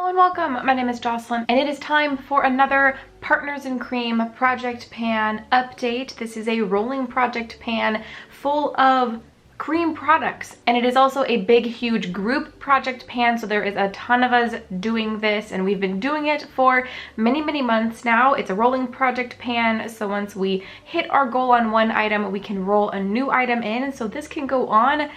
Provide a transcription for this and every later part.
Hello and welcome. My name is Jocelyn and it is time for another Partners in Cream project pan update. This is a rolling project pan full of cream products, and it is also a big huge group project pan, so there is a ton of us doing this and we've been doing it for many months now. It's a rolling project pan, so once we hit our goal on one item we can roll a new item in, so this can go on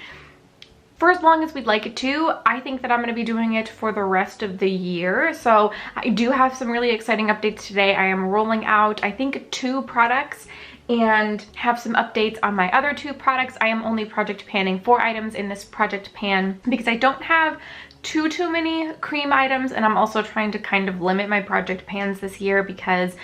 for as long as we'd like it to. I think that I'm going to be doing it for the rest of the year. So I do have some really exciting updates today. I am rolling out, I think, 2 products and have some updates on my other 2 products. I am only project panning 4 items in this project pan because I don't have too many cream items, and I'm also trying to kind of limit my project pans this year because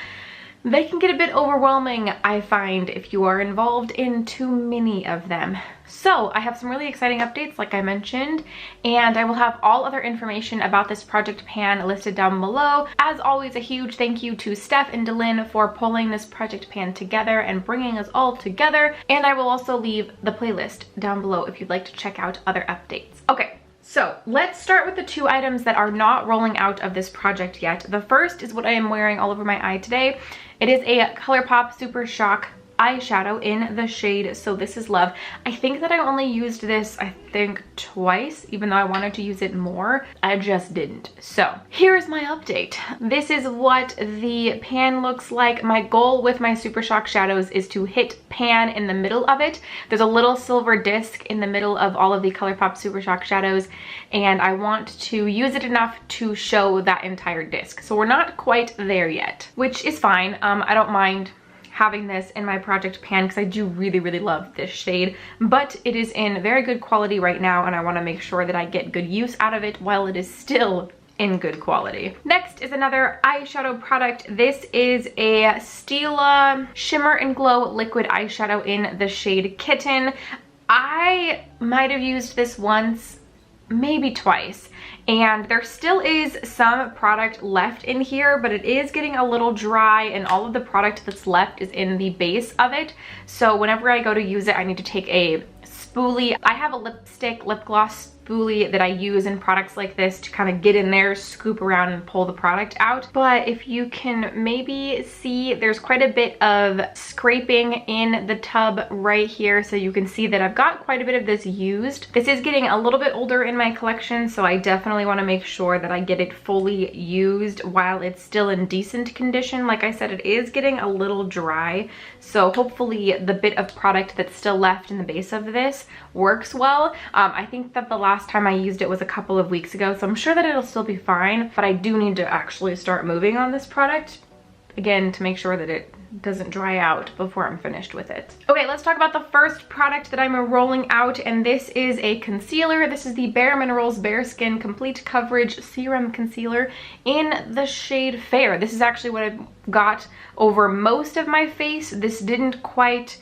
they can get a bit overwhelming, I find, if you are involved in too many of them. So I have some really exciting updates, like I mentioned, and I will have all other information about this project pan listed down below. As always, a huge thank you to Steph and DaLin for pulling this project pan together and bringing us all together. And I will also leave the playlist down below if you'd like to check out other updates. Okay. So let's start with the 2 items that are not rolling out of this project yet. The first is what I am wearing all over my eye today. It is a ColourPop Super Shock eyeshadow in the shade So This Is Love. I think that I only used this, I think, twice, even though I wanted to use it more. I just didn't. So here's my update. This is what the pan looks like. My goal with my Super Shock shadows is to hit pan in the middle of it. There's a little silver disc in the middle of all of the ColourPop Super Shock shadows, and I want to use it enough to show that entire disc. So we're not quite there yet, which is fine. I don't mind having this in my project pan because I do really love this shade, but it is in very good quality right now and I want to make sure that I get good use out of it while it is still in good quality. Next is another eyeshadow product. This is a Stila Shimmer and Glow liquid eyeshadow in the shade Kitten. I might have used this once, maybe twice, and there still is some product left in here, but it is getting a little dry and all of the product that's left is in the base of it. So whenever I go to use it, I need to take a spoolie. I have a lip gloss spoolie that I use in products like this to kind of get in there, scoop around and pull the product out. But if you can maybe see, there's quite a bit of scraping in the tub right here, so you can see that I've got quite a bit of this used. This is getting a little bit older in my collection, so I definitely want to make sure that I get it fully used while it's still in decent condition. Like I said, it is getting a little dry, so hopefully the bit of product that's still left in the base of this works well. I think that the last time I used it was a couple of weeks ago, so I'm sure that it'll still be fine, but I do need to actually start moving on this product again to make sure that it doesn't dry out before I'm finished with it. Okay, let's talk about the first product that I'm rolling out, and this is a concealer. This is the Bare Minerals Bare Skin Complete Coverage Serum Concealer in the shade Fair. This is actually what I've got over most of my face. This didn't quite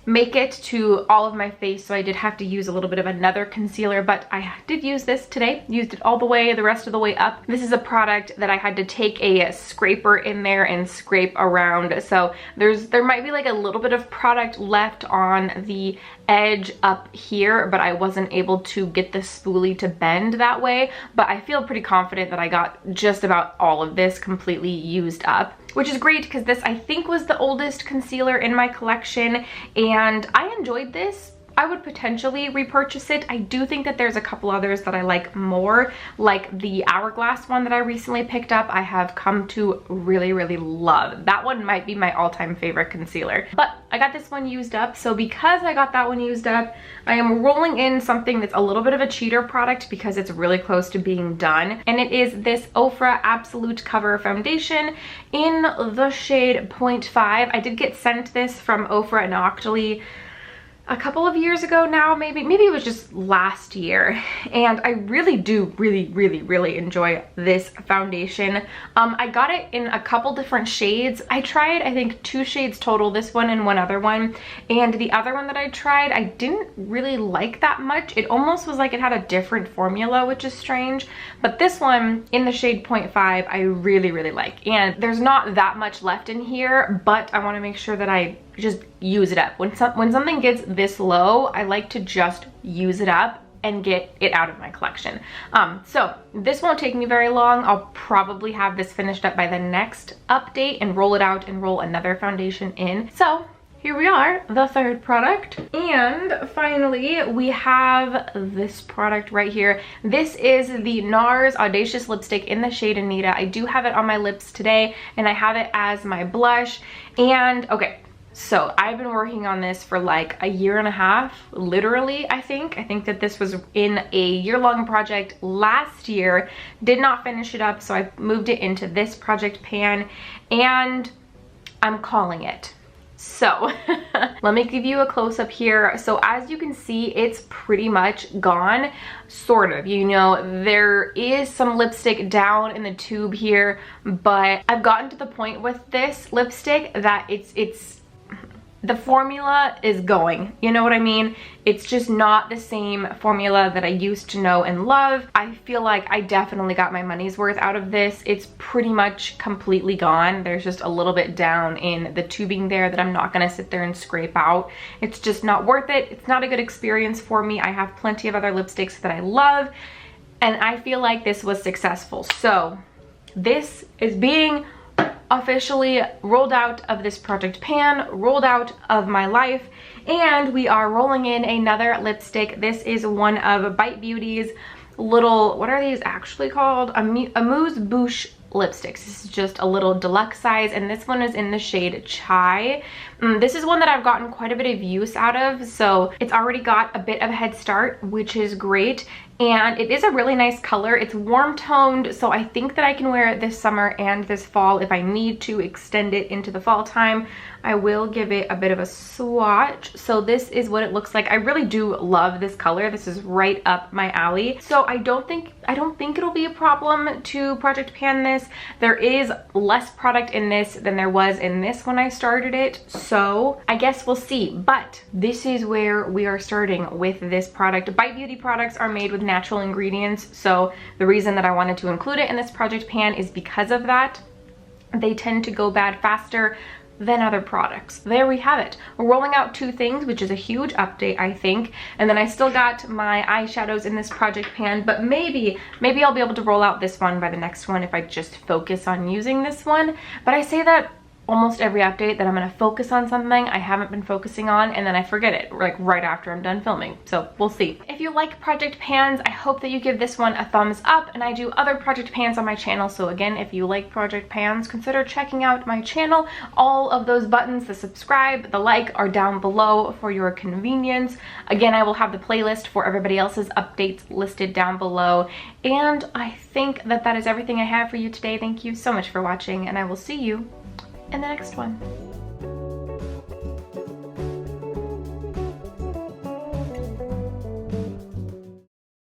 make it to all of my face, so I did have to use a little bit of another concealer, but I did use this today, used it all the way, the rest of the way up. This is a product that I had to take a scraper in there and scrape around, so there might be like a little bit of product left on the edge up here, but I wasn't able to get the spoolie to bend that way. But I feel pretty confident that I got just about all of this completely used up, which is great because this, I think, was the oldest concealer in my collection and I enjoyed this. I would potentially repurchase it. I do think that there's a couple others that I like more, like the Hourglass one that I recently picked up. I have come to really love. That one might be my all-time favorite concealer, but I got this one used up. So because I got that one used up, I am rolling in something that's a little bit of a cheater product because it's really close to being done, and it is this Ofra Absolute Cover Foundation in the shade 0.5. I did get sent this from Ofra and Octoly a couple of years ago now, maybe it was just last year, and I really do really enjoy this foundation. I got it in a couple different shades. I tried, I think, 2 shades total, this one and one other one, and the other one that I tried I didn't really like that much. It almost was like it had a different formula, which is strange, but this one in the shade 0.5 I really like, and there's not that much left in here, but I want to make sure that I just use it up. When something gets this low, I like to just use it up and get it out of my collection. So this won't take me very long. I'll probably have this finished up by the next update and roll it out and roll another foundation in. So here we are, the third product. And finally, we have this product right here. This is the NARS Audacious Lipstick in the shade Anita. I do have it on my lips today, and I have it as my blush. And okay, so I've been working on this for like a year and a half, literally, I think. I think that this was in a year-long project last year. Did not finish it up, so I moved it into this project pan, and I'm calling it. So let me give you a close-up here. So as you can see, it's pretty much gone, sort of. You know, there is some lipstick down in the tube here, but I've gotten to the point with this lipstick that it's the formula is going, you know what I mean? It's just not the same formula that I used to know and love. I feel like I definitely got my money's worth out of this. It's pretty much completely gone. There's just a little bit down in the tubing there that I'm not gonna sit there and scrape out. It's just not worth it. It's not a good experience for me. I have plenty of other lipsticks that I love, and I feel like this was successful. So this is being officially rolled out of this project pan, rolled out of my life, and we are rolling in another lipstick. This is one of Bite Beauty's little, what are these actually called? Amuse Bouche lipsticks. This is just a little deluxe size, and this one is in the shade Chai. This is one that I've gotten quite a bit of use out of, so it's already got a bit of a head start, which is great. And it is a really nice color. It's warm toned, so I think that I can wear it this summer and this fall. If I need to extend it into the fall time, I will give it a bit of a swatch. So this is what it looks like. I really do love this color. This is right up my alley. So I don't think it'll be a problem to project pan this. There is less product in this than there was in this when I started it, so I guess we'll see. But this is where we are starting with this product. Bite Beauty products are made with natural ingredients, so the reason that I wanted to include it in this project pan is because of that. They tend to go bad faster than other products. There we have it. We're rolling out 2 things, which is a huge update, I think. And then I still got my eyeshadows in this project pan, but maybe I'll be able to roll out this one by the next one if I just focus on using this one. But I say that almost every update, that I'm gonna focus on something I haven't been focusing on, and then I forget it, like right after I'm done filming. So we'll see. If you like project pans, I hope that you give this one a thumbs up, and I do other project pans on my channel. So again, if you like project pans, consider checking out my channel. All of those buttons, the subscribe, the like, are down below for your convenience. Again, I will have the playlist for everybody else's updates listed down below. And I think that that is everything I have for you today. Thank you so much for watching, and I will see you in the next one.